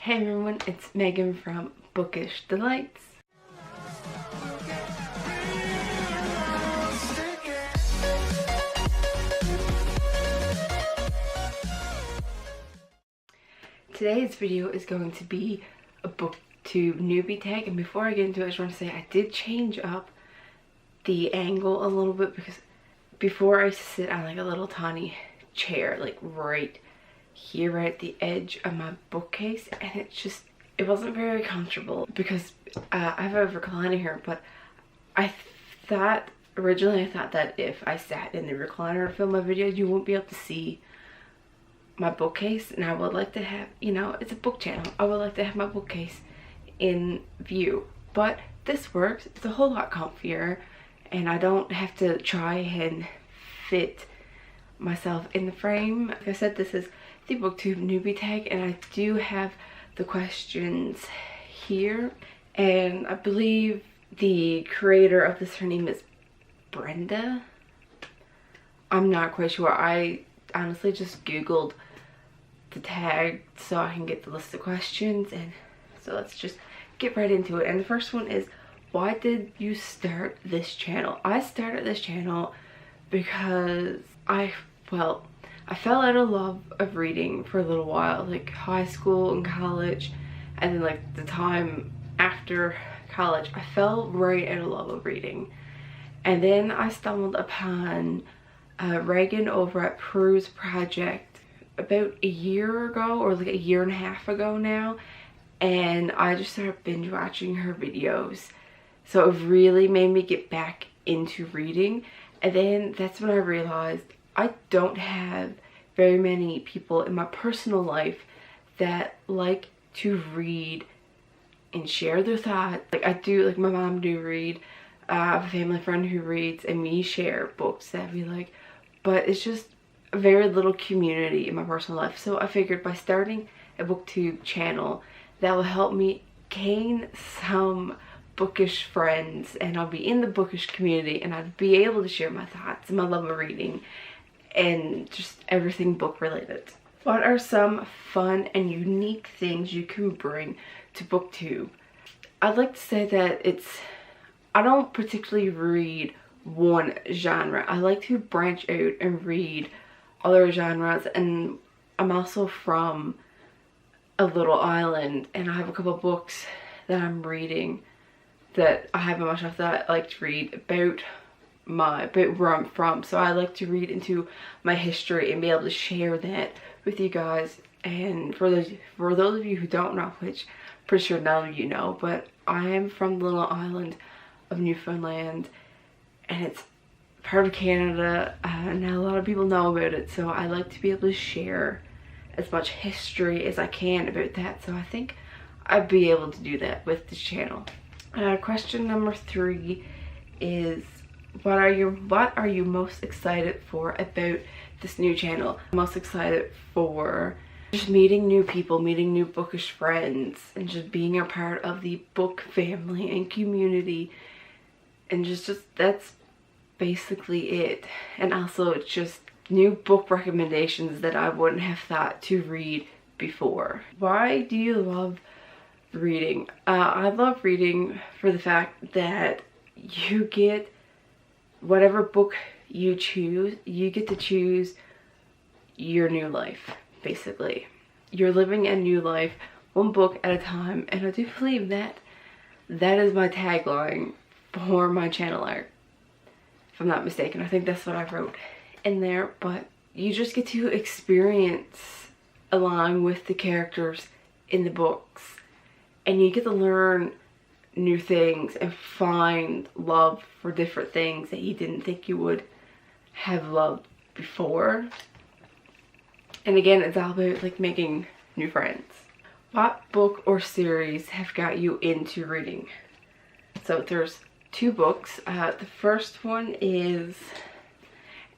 Hey everyone, it's Megan from Bookish Delights. Today's video is going to be a BookTube newbie tag, and before I get into it, I just want to say I did change up the angle a little bit because before I used to sit on like a little tiny chair, like right here, right at the edge of my bookcase, and it wasn't very comfortable because I have a recliner here, but originally I thought that if I sat in the recliner to film my video, you won't be able to see my bookcase, and I would like to have, you know, it's a book channel, I would like to have my bookcase in view, but this works. It's a whole lot comfier, and I don't have to try and fit myself in the frame. Like I said, this is the BookTube newbie tag, and I do have the questions here, and I believe the creator of this, her name is Brenda. I'm not quite sure. I honestly just googled the tag so I can get the list of questions, and so let's just get right into it. And the first one is, why did you start this channel? I started this channel because I fell out of love of reading for a little while, like high school and college, and then like the time after college I fell right out of love of reading. And then I stumbled upon Reagan over at Prue's Project about a year ago, or like a year and a half ago now, and I just started binge watching her videos. So it really made me get back into reading, and then that's when I realized I don't have very many people in my personal life that like to read and share their thoughts. Like I do, like my mom do read, I have a family friend who reads, and we share books that we like, but it's just a very little community in my personal life. So I figured by starting a BookTube channel, that will help me gain some bookish friends, and I'll be in the bookish community, and I'd be able to share my thoughts and my love of reading and just everything book related. What are some fun and unique things you can bring to BookTube? I'd like to say that I don't particularly read one genre. I like to branch out and read other genres, and I'm also from a little island, and I have a couple books that I'm reading that I have on my shelf that I like to read about where I'm from. So I like to read into my history and be able to share that with you guys. And for those of you who don't know, which I'm pretty sure none of you know, but I am from the little island of Newfoundland, and it's part of Canada, and not a lot of people know about it, so I like to be able to share as much history as I can about that. So I think I'd be able to do that with this channel. Question number 3 is, what are you most excited for about this new channel? I'm most excited for just meeting new people, meeting new bookish friends, and just being a part of the book family and community, and just that's basically it. And also it's just new book recommendations that I wouldn't have thought to read before. Why do you love reading? I love reading for the fact that you get whatever book you choose, you get to choose your new life. Basically, you're living a new life one book at a time, and I do believe that is my tagline for my channel art, if I'm not mistaken. I think that's what I wrote in there. But you just get to experience along with the characters in the books, and you get to learn new things and find love for different things that you didn't think you would have loved before. And again, it's all about like making new friends. What book or series have got you into reading? So there's 2 books. The first one is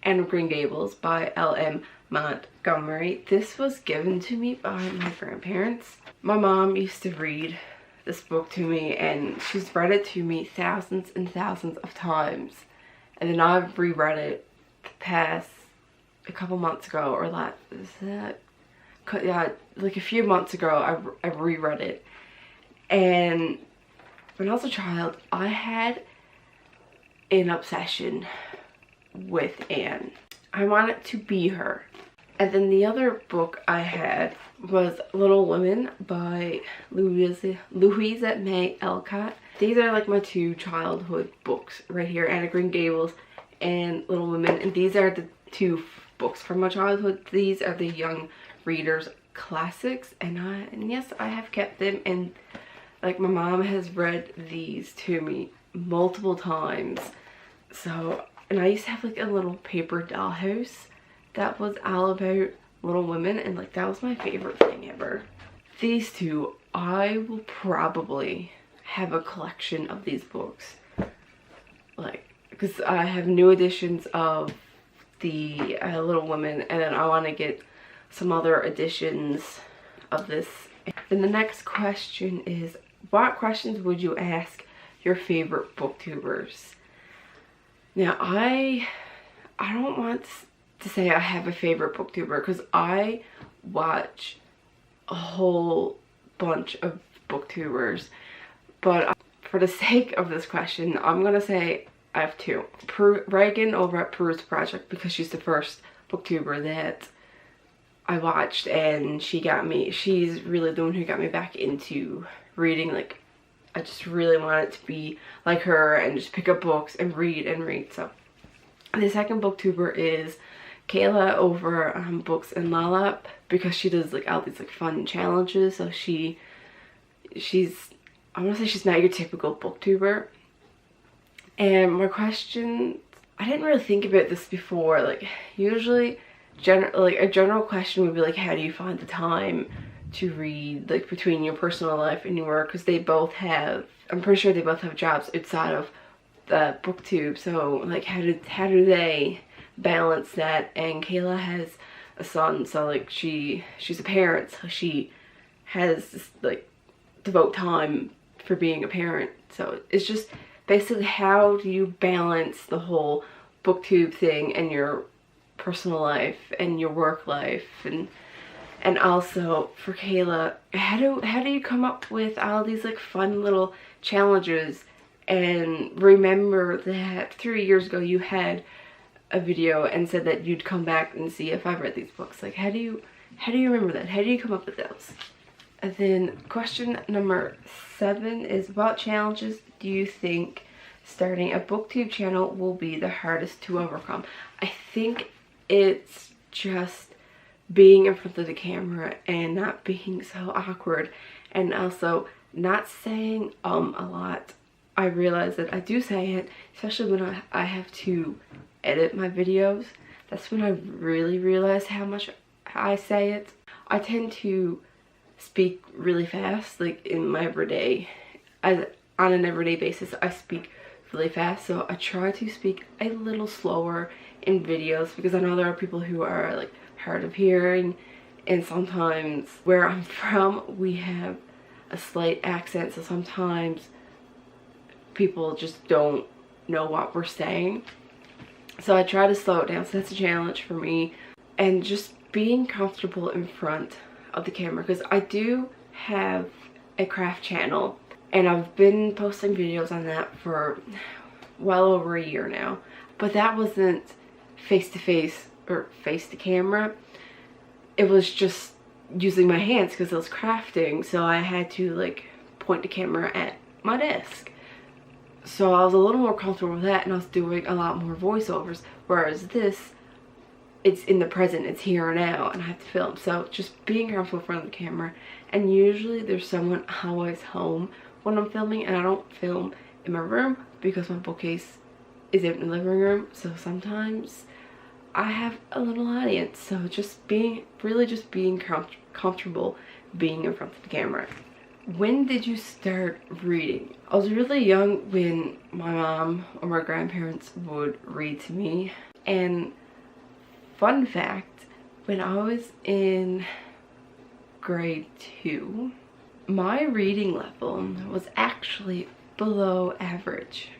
Anne of Green Gables by L.M. Montgomery. This was given to me by my grandparents. My mom used to read this book to me, and she's read it to me thousands and thousands of times. And then I've reread it past a couple months ago, or a like a few months ago, I reread it. And when I was a child, I had an obsession with Anne. I wanted to be her. And then the other book I had was Little Women by Louisa May Alcott. These are like my two childhood books right here, Anne of Green Gables and Little Women. And these are the two books from my childhood. These are the young readers classics, and yes, I have kept them, and like my mom has read these to me multiple times. So, and I used to have like a little paper dollhouse that was all about Little Women, and like that was my favorite thing ever. These two, I will probably have a collection of these books, like, because I have new editions of the Little Women, and then I want to get some other editions of this. Then the next question is, what questions would you ask your favorite booktubers? Now, I don't want to say I have a favorite booktuber, because I watch a whole bunch of booktubers, but for the sake of this question, I'm gonna say I have two. Reagan over at Peru's Project, because she's the first booktuber that I watched, and she's really the one who got me back into reading. Like, I just really wanted to be like her and just pick up books and read and read. So the second booktuber is Kayla over Books and Lalap, because she does like all these like fun challenges. So she's, I want to say she's not your typical booktuber. And my question, I didn't really think about this before. Like, usually a general question would be like, how do you find the time to read, like, between your personal life and your work? Because they both have, I'm pretty sure they both have jobs outside of the booktube. So like, how do they balance that? And Kayla has a son, so like she's a parent, so she has this, like, devote time for being a parent. So it's just basically, how do you balance the whole booktube thing and your personal life and your work life? And also for Kayla, how do you come up with all these like fun little challenges, and remember that 3 years ago you had a video and said that you'd come back and see if I read these books? Like, how do you remember that? How do you come up with those? And then question number 7 is, what challenges do you think starting a booktube channel will be the hardest to overcome? I think it's just being in front of the camera and not being so awkward, and also not saying a lot. I realize that I do say it, especially when I have to edit my videos. That's when I really realize how much I say it. I tend to speak really fast, like in my everyday, on an everyday basis I speak really fast, so I try to speak a little slower in videos, because I know there are people who are like hard of hearing, and sometimes where I'm from we have a slight accent, so sometimes people just don't know what we're saying. So I try to slow it down, so that's a challenge for me. And just being comfortable in front of the camera, because I do have a craft channel and I've been posting videos on that for well over a year now, but that wasn't face to face or face to camera. It was just using my hands because I was crafting, so I had to like point the camera at my desk. So I was a little more comfortable with that, and I was doing a lot more voiceovers, whereas this, it's in the present, it's here and now, and I have to film. So just being comfortable in front of the camera, and usually there's someone always home when I'm filming, and I don't film in my room because my bookcase is out in the living room, so sometimes I have a little audience. So just being comfortable being in front of the camera. When did you start reading? I was really young when my mom or my grandparents would read to me. And fun fact, when I was in grade 2, my reading level was actually below average.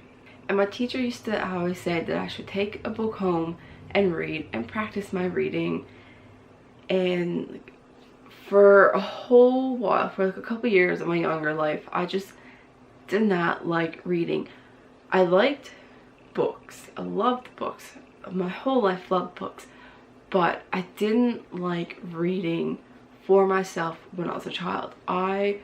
And my teacher used to always say that I should take a book home and read and practice my reading. And for a whole while, for like a couple years of my younger life, I just did not like reading. I liked books. I loved books. My whole life loved books. But I didn't like reading for myself when I was a child. I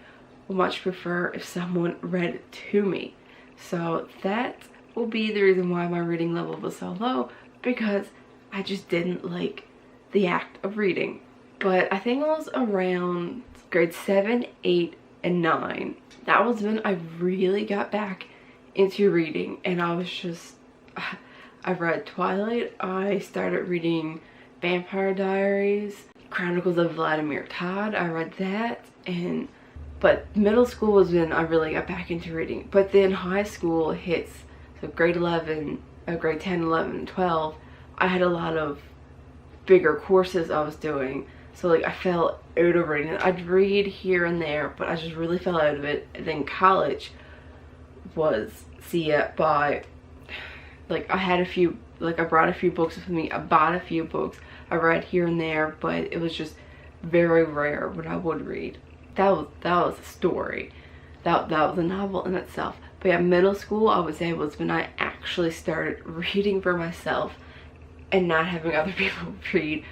would much prefer if someone read it to me. So that will be the reason why my reading level was so low, because I just didn't like the act of reading. But I think it was around grade 7, 8, and 9. That was when I really got back into reading, and I was just, I read Twilight, I started reading Vampire Diaries, Chronicles of Vladimir Todd, I read that, but middle school was when I really got back into reading. But then high school hits, so grade 11, grade 10, 11, 12, I had a lot of bigger courses I was doing. So like I fell out of reading. I'd read here and there, but I just really fell out of it. And then college was by, like I had a few, like I brought a few books with me. I bought a few books. I read here and there, but it was just very rare when I would read. That was a story. That was a novel in itself. But yeah, middle school I would say was when I actually started reading for myself and not having other people read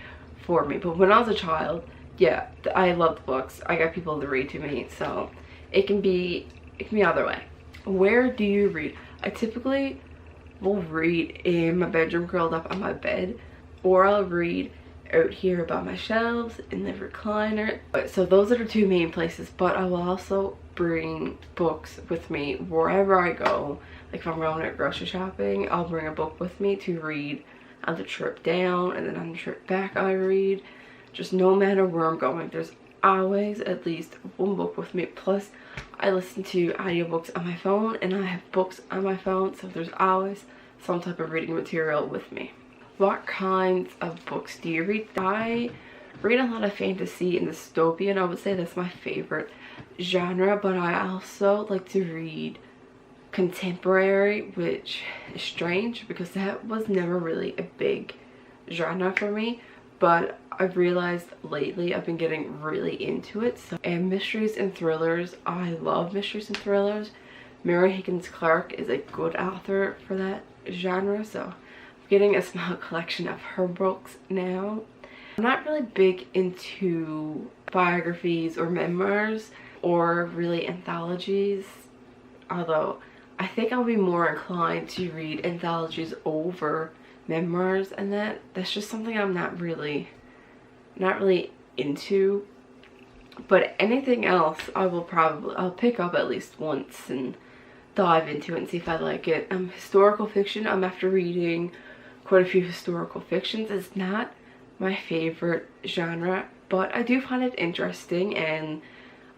for me. But when I was a child, yeah, I loved books. I got people to read to me, so it can be either way. Where do you read? I typically will read in my bedroom curled up on my bed, or I'll read out here by my shelves in the recliner. So those are the two main places, but I will also bring books with me wherever I go. Like if I'm going out grocery shopping, I'll bring a book with me to read on the trip down, and then on the trip back I read. Just no matter where I'm going, there's always at least one book with me. Plus I listen to audiobooks on my phone, and I have books on my phone, so there's always some type of reading material with me. What kinds of books do you read? I read a lot of fantasy and dystopian. I would say that's my favorite genre, but I also like to read contemporary, which is strange because that was never really a big genre for me, but I've realized lately I've been getting really into it. And mysteries and thrillers, I love mysteries and thrillers. Mary Higgins Clark is a good author for that genre, so I'm getting a small collection of her books now. I'm not really big into biographies or memoirs or really anthologies, although I think I'll be more inclined to read anthologies over memoirs, and that's just something I'm not really into. But anything else I'll pick up at least once and dive into it and see if I like it. Historical fiction, I'm after reading quite a few historical fictions. It's not my favorite genre, but I do find it interesting, and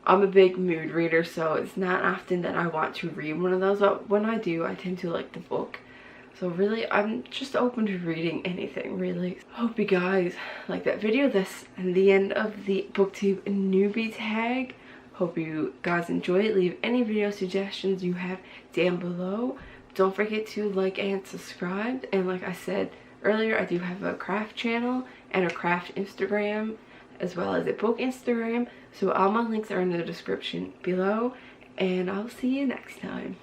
I'm a big mood reader, so it's not often that I want to read one of those, but when I do, I tend to like the book. So really, I'm just open to reading anything, really. Hope you guys like that video. That's the end of the BookTube Newbie tag. Hope you guys enjoy it. Leave any video suggestions you have down below. Don't forget to like and subscribe. And like I said earlier, I do have a craft channel and a craft Instagram, as well as a book Instagram. So all my links are in the description below, and I'll see you next time.